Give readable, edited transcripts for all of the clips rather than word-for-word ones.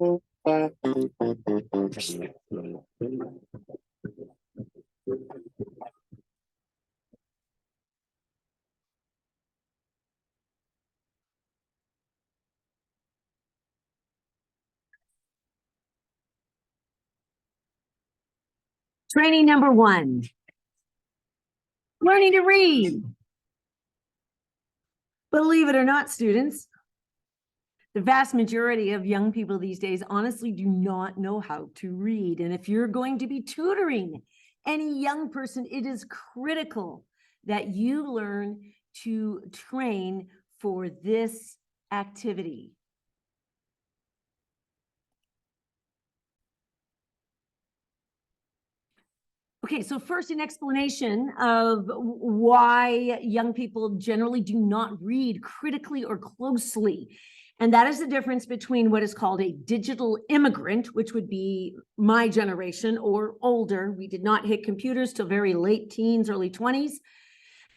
Training number 1, learning to read. Believe it or not, students, the vast majority of young people these days honestly do not know how to read. And if you're going to be tutoring any young person, it is critical that you learn to train for this activity. Okay, so first, an explanation of why young people generally do not read critically or closely. And that is the difference between what is called a digital immigrant, which would be my generation or older. We did not hit computers till very late teens, early 20s.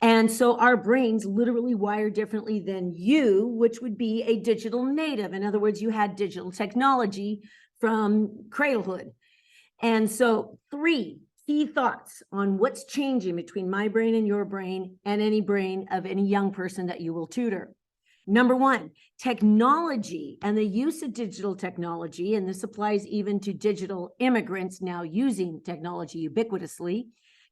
And so our brains literally wire differently than you, which would be a digital native. In other words, you had digital technology from cradlehood. And so 3 key thoughts on what's changing between my brain and your brain and any brain of any young person that you will tutor. Number 1, technology and the use of digital technology, and this applies even to digital immigrants now using technology ubiquitously.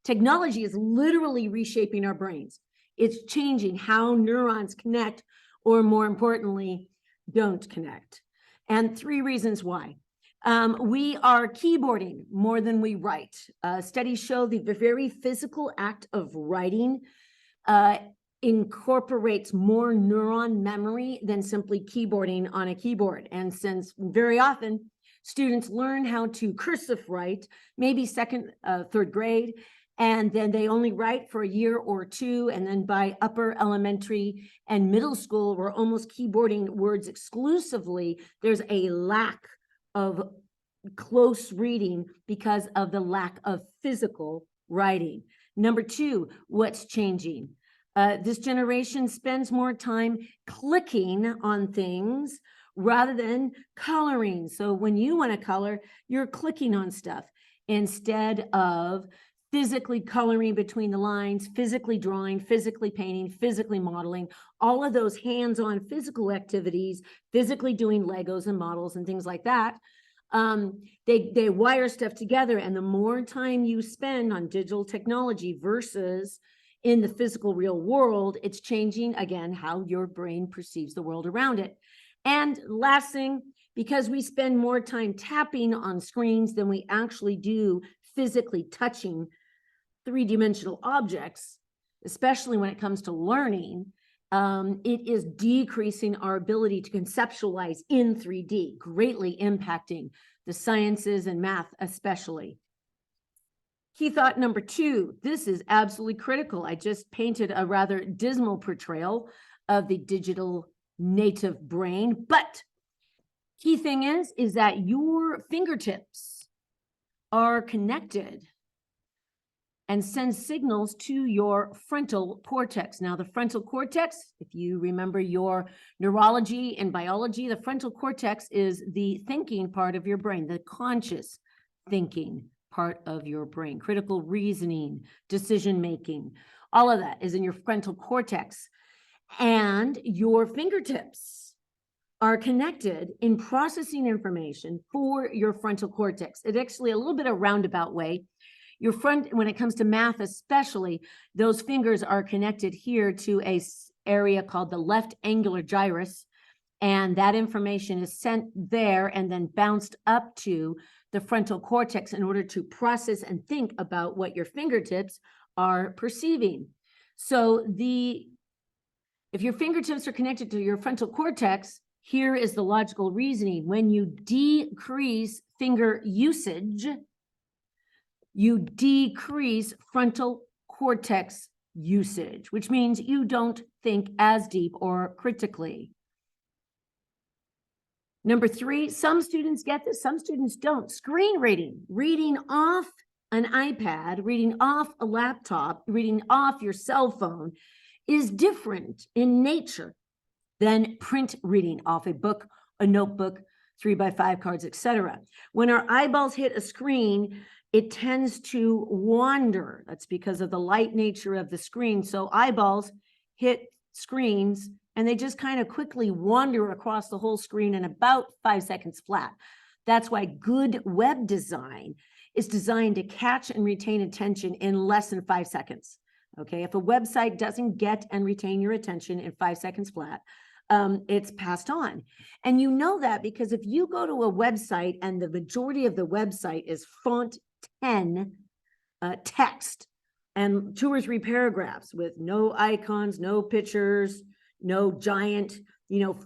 Technology is literally reshaping our brains. It's changing how neurons connect, or more importantly, don't connect. And 3 reasons why. We are keyboarding more than we write. Studies show the very physical act of writing incorporates more neuron memory than simply keyboarding on a keyboard. And since very often students learn how to cursive write, maybe 2nd, 3rd grade, and then they only write for a year or 2, and then by upper elementary and middle school, we're almost keyboarding words exclusively. There's a lack of close reading because of the lack of physical writing. Number 2, what's changing? This generation spends more time clicking on things rather than coloring. So when you want to color, you're clicking on stuff instead of physically coloring between the lines, physically drawing, physically painting, physically modeling, all of those hands-on physical activities, physically doing Legos and models and things like that. They wire stuff together, and the more time you spend on digital technology versus in the physical real world, it's changing, again, how your brain perceives the world around it. And last thing, because we spend more time tapping on screens than we actually do physically touching 3-dimensional objects, especially when it comes to learning, it is decreasing our ability to conceptualize in 3D, greatly impacting the sciences and math especially. Key thought number 2, this is absolutely critical. I just painted a rather dismal portrayal of the digital native brain, but key thing is that your fingertips are connected and send signals to your frontal cortex. Now, the frontal cortex, if you remember your neurology and biology, the frontal cortex is the thinking part of your brain, the conscious thinking part of your brain, critical reasoning, decision-making, all of that is in your frontal cortex. And your fingertips are connected in processing information for your frontal cortex. It's actually a little bit of a roundabout way. Your front, when it comes to math especially, those fingers are connected here to a area called the left angular gyrus, and that information is sent there and then bounced up to the frontal cortex in order to process and think about what your fingertips are perceiving. So if your fingertips are connected to your frontal cortex, here is the logical reasoning. When you decrease finger usage, you decrease frontal cortex usage, which means you don't think as deep or critically. Number 3, some students get this, some students don't. Screen reading, reading off an iPad, reading off a laptop, reading off your cell phone is different in nature than print reading off a book, a notebook, 3x5 cards, etc. When our eyeballs hit a screen, it tends to wander. That's because of the light nature of the screen. So eyeballs hit screens and they just kind of quickly wander across the whole screen in about 5 seconds flat. That's why good web design is designed to catch and retain attention in less than 5 seconds. Okay, if a website doesn't get and retain your attention in 5 seconds flat, it's passed on. And you know that because if you go to a website and the majority of the website is font 10 text and 2 or 3 paragraphs with no icons, no pictures, no giant,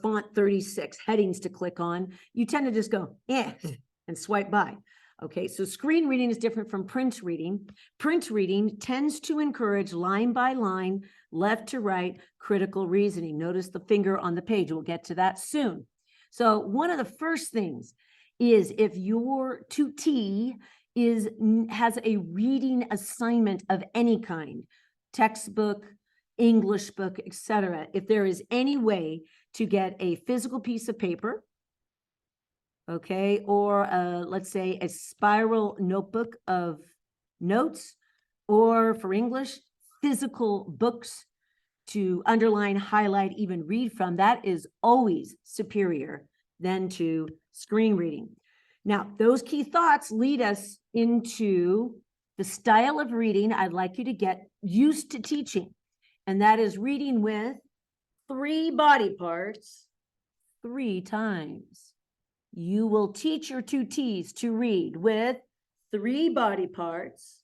font 36 headings to click on, you tend to just go, and swipe by. Okay, so screen reading is different from print reading. Print reading tends to encourage line by line, left to right, critical reasoning. Notice the finger on the page. We'll get to that soon. So one of the first things is if your tutee has a reading assignment of any kind, textbook, English book, etc. If there is any way to get a physical piece of paper, okay, or let's say a spiral notebook of notes, or for English, physical books to underline, highlight, even read from, that is always superior than to screen reading. Now, those key thoughts lead us into the style of reading I'd like you to get used to teaching, and that is reading with 3 body parts 3 times. You will teach your tutees to read with 3 body parts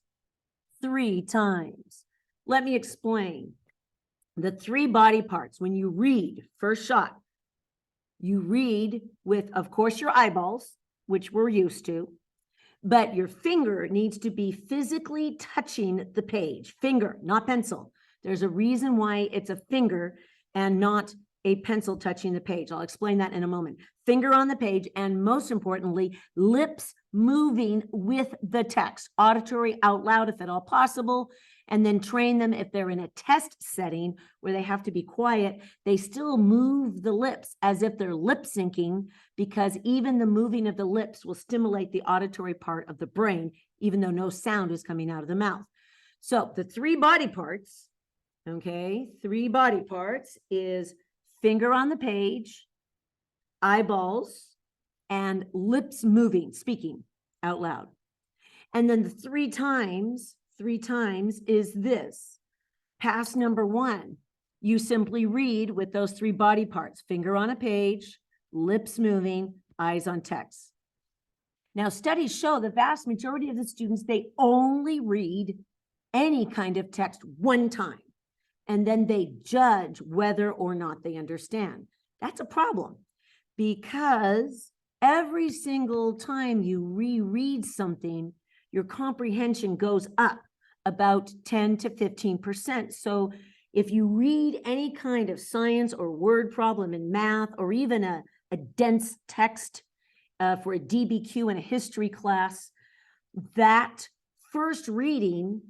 3 times. Let me explain. The 3 body parts, when you read, first shot, you read with, of course, your eyeballs, which we're used to, but your finger needs to be physically touching the page. Finger, not pencil. There's a reason why it's a finger and not a pencil touching the page. I'll explain that in a moment. Finger on the page, and most importantly, lips moving with the text, auditory out loud if at all possible, and then train them if they're in a test setting where they have to be quiet, they still move the lips as if they're lip syncing, because even the moving of the lips will stimulate the auditory part of the brain, even though no sound is coming out of the mouth. So the 3 body parts, okay, 3 body parts is finger on the page, eyeballs, and lips moving, speaking out loud. And then the 3 times is this. Pass number 1, you simply read with those 3 body parts, finger on a page, lips moving, eyes on text. Now, studies show the vast majority of the students, they only read any kind of text 1 time, and then they judge whether or not they understand. That's a problem, because every single time you reread something, your comprehension goes up about 10 to 15%. So if you read any kind of science or word problem in math, or even a dense text for a DBQ in a history class, that first reading,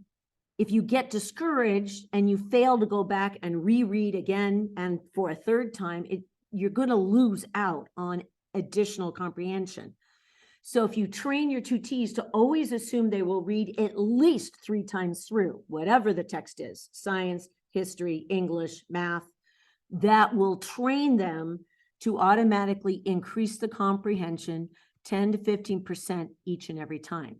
if you get discouraged and you fail to go back and reread again and for a 3rd time, you're going to lose out on additional comprehension. So if you train your tutees to always assume they will read at least 3 times through, whatever the text is, science, history, English, math, that will train them to automatically increase the comprehension 10 to 15% each and every time.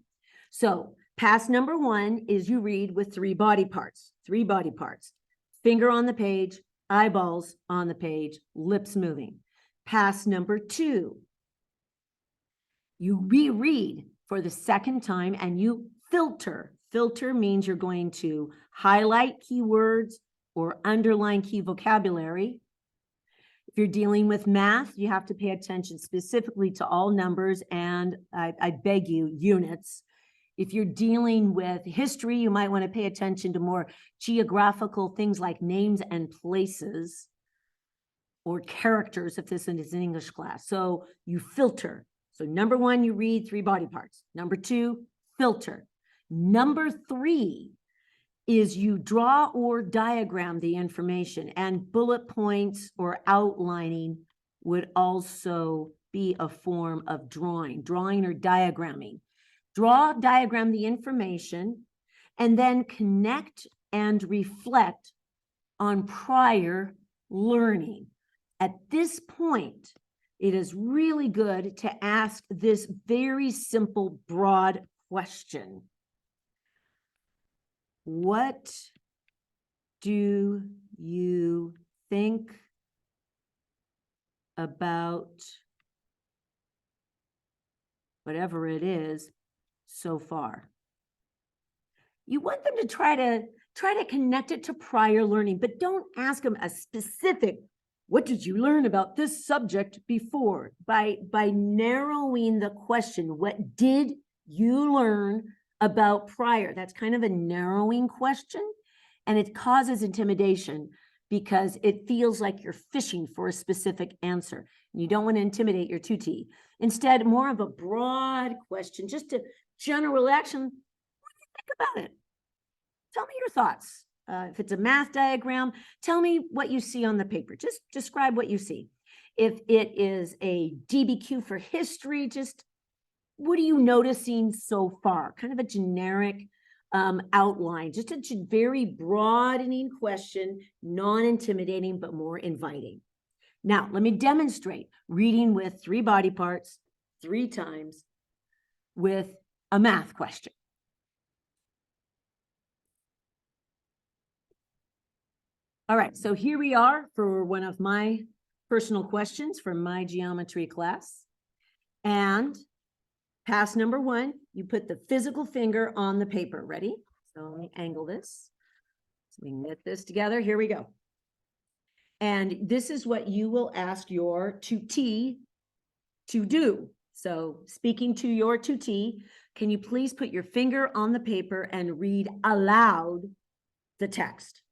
So pass number 1 is you read with 3 body parts, 3 body parts, finger on the page, eyeballs on the page, lips moving. Pass number 2, you reread for the 2nd time and you filter. Filter means you're going to highlight keywords or underline key vocabulary. If you're dealing with math, you have to pay attention specifically to all numbers and, I beg you, units. If you're dealing with history, you might want to pay attention to more geographical things like names and places, or characters if this is an English class. So you filter. So number 1, you read 3 body parts. Number 2, filter. Number 3 is you draw or diagram the information, and bullet points or outlining would also be a form of drawing or diagramming. Draw, diagram the information, and then connect and reflect on prior learning. At this point, it is really good to ask this very simple, broad question. What do you think about whatever it is so far? You want them to try to connect it to prior learning, but don't ask them a specific, what did you learn about this subject before? By narrowing the question, what did you learn about prior? That's kind of a narrowing question, and it causes intimidation because it feels like you're fishing for a specific answer. You don't want to intimidate your tutee. Instead, more of a broad question, just a general action. What do you think about it? Tell me your thoughts. If it's a math diagram, tell me what you see on the paper. Just describe what you see. If it is a DBQ for history, just what are you noticing so far? Kind of a generic outline, just a very broadening question, non-intimidating, but more inviting. Now, let me demonstrate reading with 3 body parts 3 times with a math question. All right, so here we are for one of my personal questions from my geometry class. And pass number 1, you put the physical finger on the paper. Ready? So let me angle this so we can get this together. Here we go. And this is what you will ask your tutee to do. So speaking to your tutee, can you please put your finger on the paper and read aloud the text?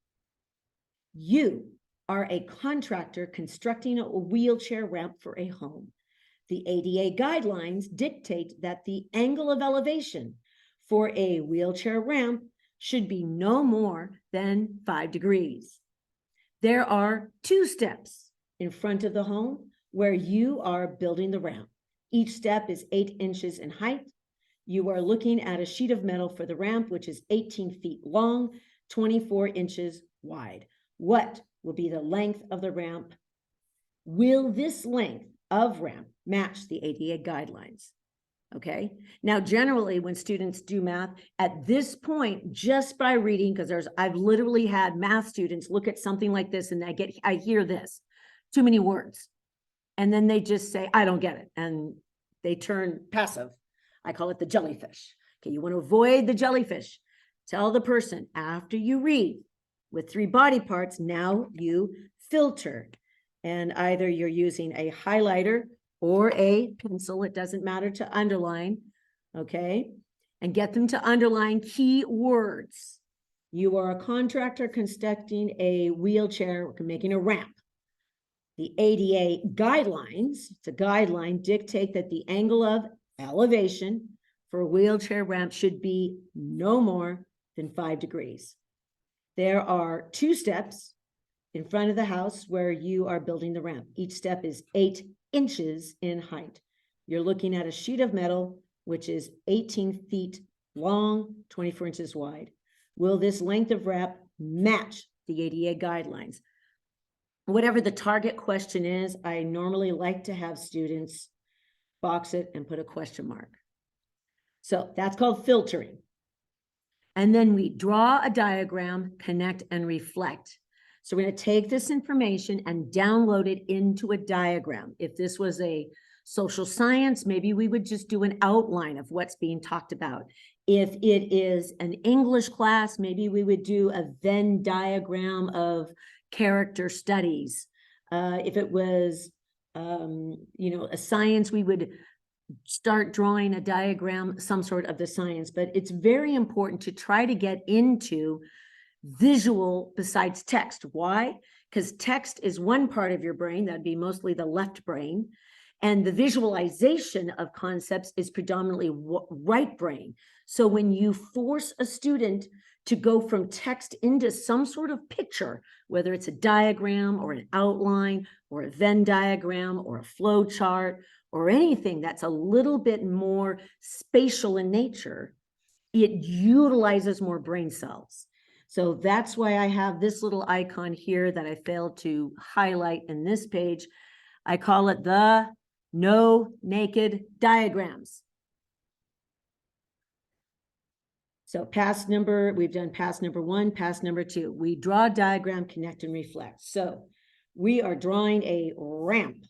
You are a contractor constructing a wheelchair ramp for a home. The ADA guidelines dictate that the angle of elevation for a wheelchair ramp should be no more than 5 degrees. There are 2 steps in front of the home where you are building the ramp. Each step is 8 inches in height. You are looking at a sheet of metal for the ramp, which is 18 feet long, 24 inches wide. What will be the length of the ramp? Will this length of ramp match the ADA guidelines? Okay. Now, generally, when students do math at this point, just by reading, because I've literally had math students look at something like this and I hear this, too many words. And then they just say, I don't get it. And they turn passive. I call it the jellyfish. Okay. You want to avoid the jellyfish. Tell the person after you read with 3 body parts, now you filter. And either you're using a highlighter or a pencil, it doesn't matter, to underline, okay? And get them to underline key words. You are a contractor constructing a wheelchair, making a ramp. The ADA guidelines, it's a guideline, dictate that the angle of elevation for a wheelchair ramp should be no more than 5 degrees. There are 2 steps in front of the house where you are building the ramp. Each step is 8 inches in height. You're looking at a sheet of metal, which is 18 feet long, 24 inches wide. Will this length of ramp match the ADA guidelines? Whatever the target question is, I normally like to have students box it and put a question mark. So that's called filtering. And then we draw a diagram, connect, and reflect. So we're going to take this information and download it into a diagram. If this was a social science, maybe we would just do an outline of what's being talked about. If it is an English class, maybe we would do a Venn diagram of character studies. If it was, a science, we would start drawing a diagram, some sort of the science. But it's very important to try to get into visual besides text. Why? Because text is one part of your brain, that'd be mostly the left brain, and the visualization of concepts is predominantly right brain. So when you force a student to go from text into some sort of picture, whether it's a diagram or an outline or a Venn diagram or a flow chart or anything that's a little bit more spatial in nature, it utilizes more brain cells. So that's why I have this little icon here that I failed to highlight in this page. I call it the no naked diagrams. So we've done pass number 1, pass number 2. We draw a diagram, connect and reflect. So we are drawing a ramp.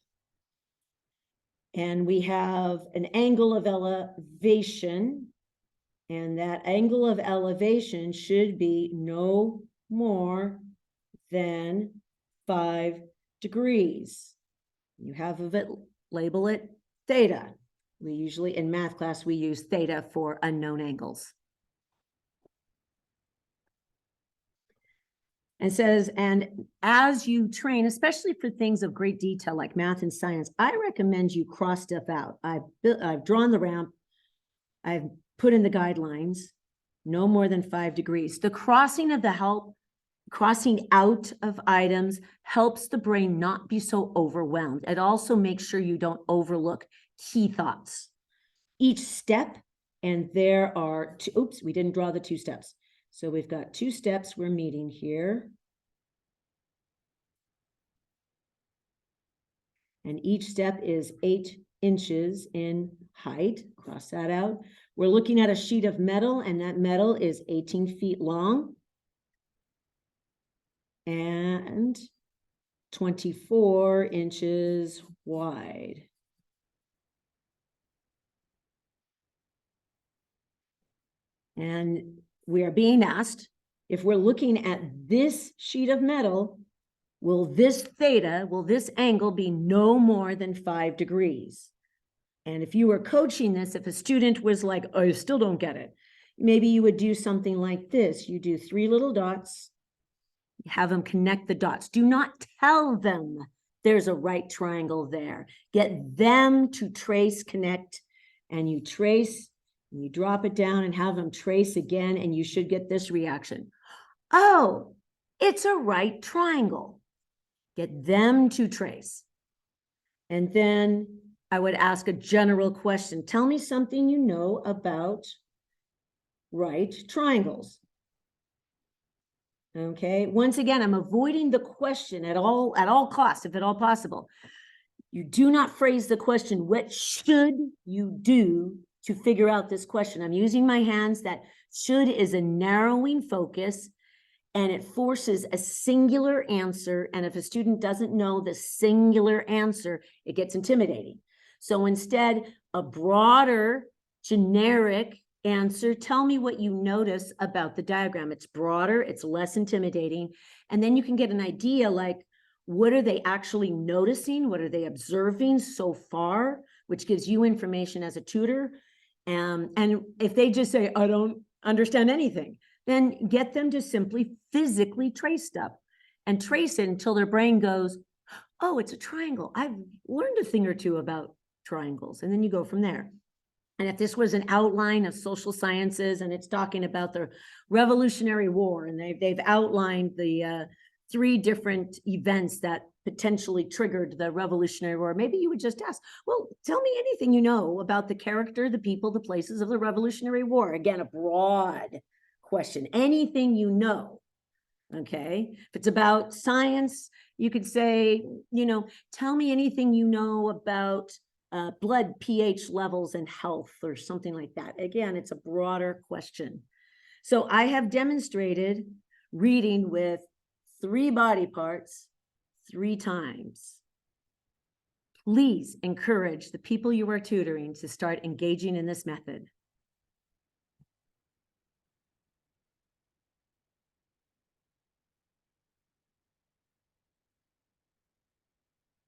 And we have an angle of elevation. And that angle of elevation should be no more than 5 degrees. You have it, label it theta. We usually, in math class, we use theta for unknown angles. And says, and as you train, especially for things of great detail like math and science, I recommend you cross stuff out. I've drawn the ramp. I've put in the guidelines, no more than 5 degrees. The crossing out of items helps the brain not be so overwhelmed. It also makes sure you don't overlook key thoughts. Each step, and there are two, oops, we didn't draw the 2 steps. So we've got 2 steps we're meeting here. And each step is 8 inches in height. Cross that out. We're looking at a sheet of metal, and that metal is 18 feet long and 24 inches wide. And we are being asked, if we're looking at this sheet of metal, will this angle be no more than 5 degrees? And if you were coaching this, if a student was like, oh, I still don't get it, maybe you would do something like this. You do 3 little dots, have them connect the dots. Do not tell them there's a right triangle there. Get them to trace, connect, and you trace, and you drop it down and have them trace again, and you should get this reaction. Oh, it's a right triangle. Get them to trace. And then I would ask a general question. Tell me something you know about right triangles. Okay, once again, I'm avoiding the question at all costs, if at all possible. You do not phrase the question, what should you do to figure out this question? I'm using my hands. That should is a narrowing focus, and it forces a singular answer. And if a student doesn't know the singular answer, it gets intimidating. So instead, a broader, generic answer, tell me what you notice about the diagram. It's broader, it's less intimidating. And then you can get an idea like, what are they actually noticing? What are they observing so far? Which gives you information as a tutor. And if they just say, I don't understand anything, then get them to simply physically trace stuff and trace it until their brain goes, oh, it's a triangle. I've learned a thing or two about triangles. And then you go from there. And if this was an outline of social sciences and it's talking about the Revolutionary War, and they've outlined the 3 different events that potentially triggered the Revolutionary War, maybe you would just ask, well, tell me anything you know about the character, the people, the places of the Revolutionary War. Again, a broad question, anything you know. Okay, if it's about science, you could say, tell me anything you know about blood pH levels and health, or something like that. Again, it's a broader question. So I have demonstrated reading with 3 body parts 3 times. Please encourage the people you are tutoring to start engaging in this method.